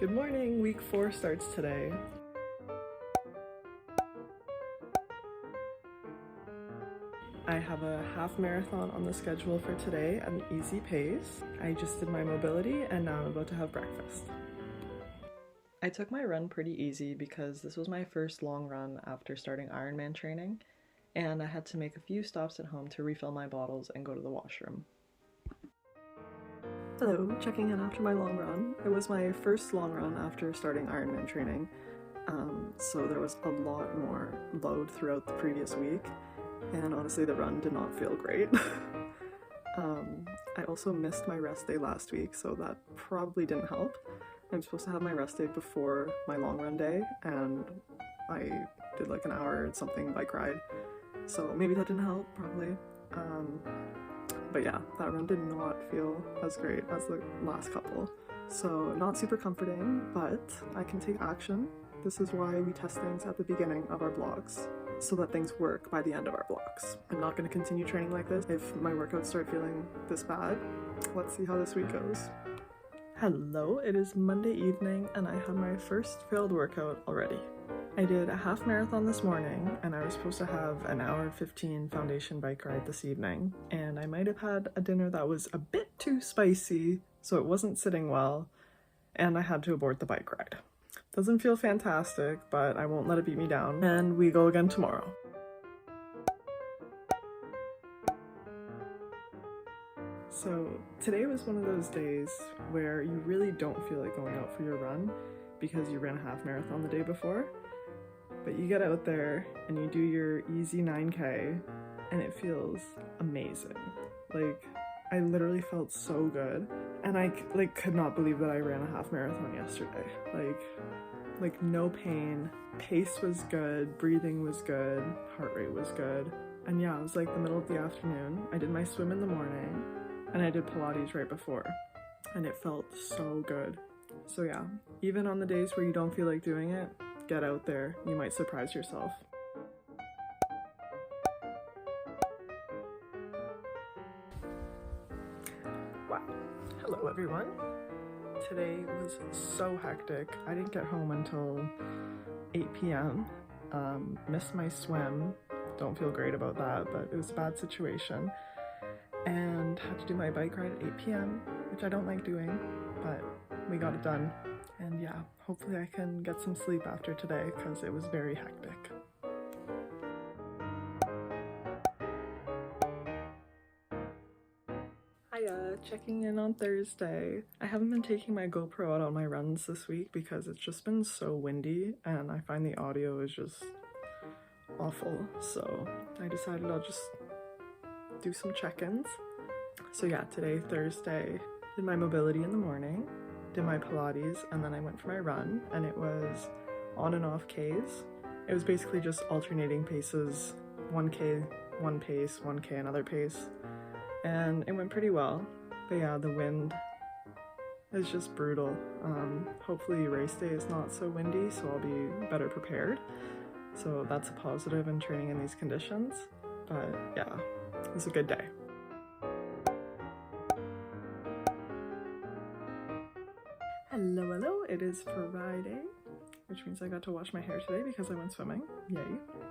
Good morning, week 4 starts today. I have a half marathon on the schedule for today at an easy pace. I just did my mobility and now I'm about to have breakfast. I took my run pretty easy because this was my first long run after starting Ironman training, and I had to make a few stops at home to refill my bottles and go to the washroom. Hello, checking in after my long run. It was my first long run after starting Ironman training, so there was a lot more load throughout the previous week, and honestly the run did not feel great. I also missed my rest day last week, so that probably didn't help. I'm supposed to have my rest day before my long run day, and I did like an hour or something bike ride, so maybe that didn't help, probably. But yeah, that run did not feel as great as the last couple. So not super comforting, but I can take action. This is why we test things at the beginning of our blocks, so that things work by the end of our blocks. I'm not going to continue training like this if my workouts start feeling this bad. Let's see how this week goes. Hello, it is Monday evening and I had my first failed workout already. I did a half marathon this morning and I was supposed to have an hour and 15 foundation bike ride this evening, and I might have had a dinner that was a bit too spicy, so it wasn't sitting well, and I had to abort the bike ride. Doesn't feel fantastic, but I won't let it beat me down, and we go again tomorrow. So today was one of those days where you really don't feel like going out for your run because you ran a half marathon the day before, but you get out there and you do your easy 9K and it feels amazing. Like, I literally felt so good, and I could not believe that I ran a half marathon yesterday. Like no pain, pace was good, breathing was good, heart rate was good. And yeah, it was like the middle of the afternoon. I did my swim in the morning and I did Pilates right before, and it felt so good. So yeah, even on the days where you don't feel like doing it, get out there, you might surprise yourself. Wow, hello everyone. Today was so hectic. I didn't get home until 8 p.m. Missed my swim, don't feel great about that, but it was a bad situation. And had to do my bike ride at 8 p.m, which I don't like doing, but we got it done. And yeah, hopefully I can get some sleep after today because it was very hectic. Hiya, checking in on Thursday. I haven't been taking my GoPro out on my runs this week because it's just been so windy and I find the audio is just awful. So I decided I'll just do some check-ins. So yeah, today, Thursday, did my mobility in the morning, did my Pilates, and then I went for my run, and it was on and off Ks. It was basically just alternating paces, 1K, one pace, 1K, another pace, and it went pretty well. But yeah, the wind is just brutal. Hopefully race day is not so windy, so I'll be better prepared. So that's a positive in training in these conditions. But yeah, it was a good day. Hello, it is Friday, which means I got to wash my hair today because I went swimming. Yay.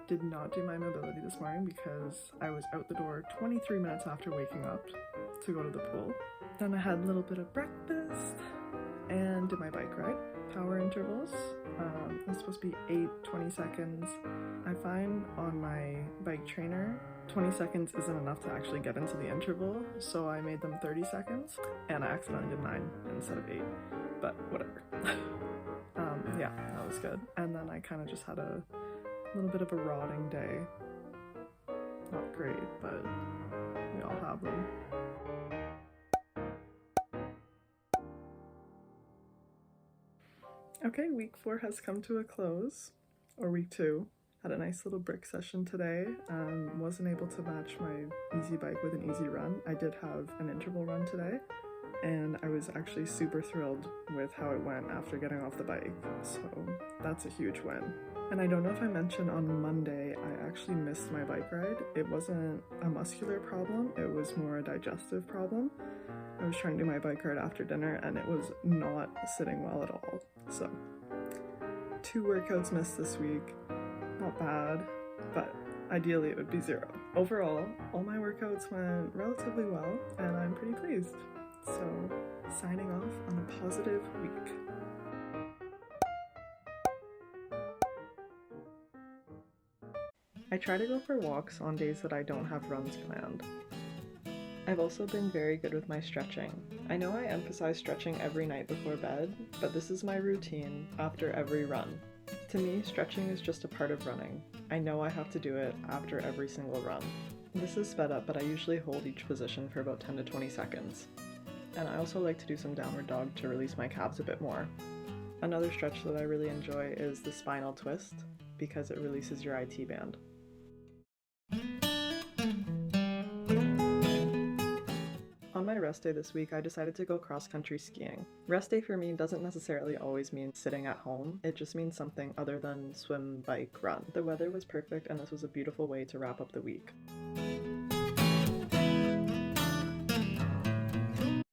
Did not do my mobility this morning because I was out the door 23 minutes after waking up to go to the pool. Then I had a little bit of breakfast and did my bike ride. Power intervals. It's supposed to be 8-20 seconds. I find on my bike trainer 20 seconds isn't enough to actually get into the interval, so I made them 30 seconds and I accidentally did 9 instead of 8, but whatever. Yeah, that was good. And then I kind of just had a little bit of a rotting day. Not great, but we all have them. Okay, week 4 has come to a close, or week 2. Had a nice little brick session today. Wasn't able to match my easy bike with an easy run. I did have an interval run today, and I was actually super thrilled with how it went after getting off the bike, so that's a huge win. And I don't know if I mentioned on Monday, I actually missed my bike ride. It wasn't a muscular problem, it was more a digestive problem. I was trying to do my bike ride after dinner and it was not sitting well at all. So 2 workouts missed this week. Not bad, but ideally it would be 0. Overall, all my workouts went relatively well and I'm pretty pleased. So signing off on a positive week. I try to go for walks on days that I don't have runs planned. I've also been very good with my stretching. I know I emphasize stretching every night before bed, but this is my routine after every run. To me, stretching is just a part of running. I know I have to do it after every single run. This is sped up, but I usually hold each position for about 10 to 20 seconds. And I also like to do some downward dog to release my calves a bit more. Another stretch that I really enjoy is the spinal twist, because it releases your IT band. On my rest day this week, I decided to go cross-country skiing. Rest day for me doesn't necessarily always mean sitting at home, it just means something other than swim, bike, run. The weather was perfect and this was a beautiful way to wrap up the week.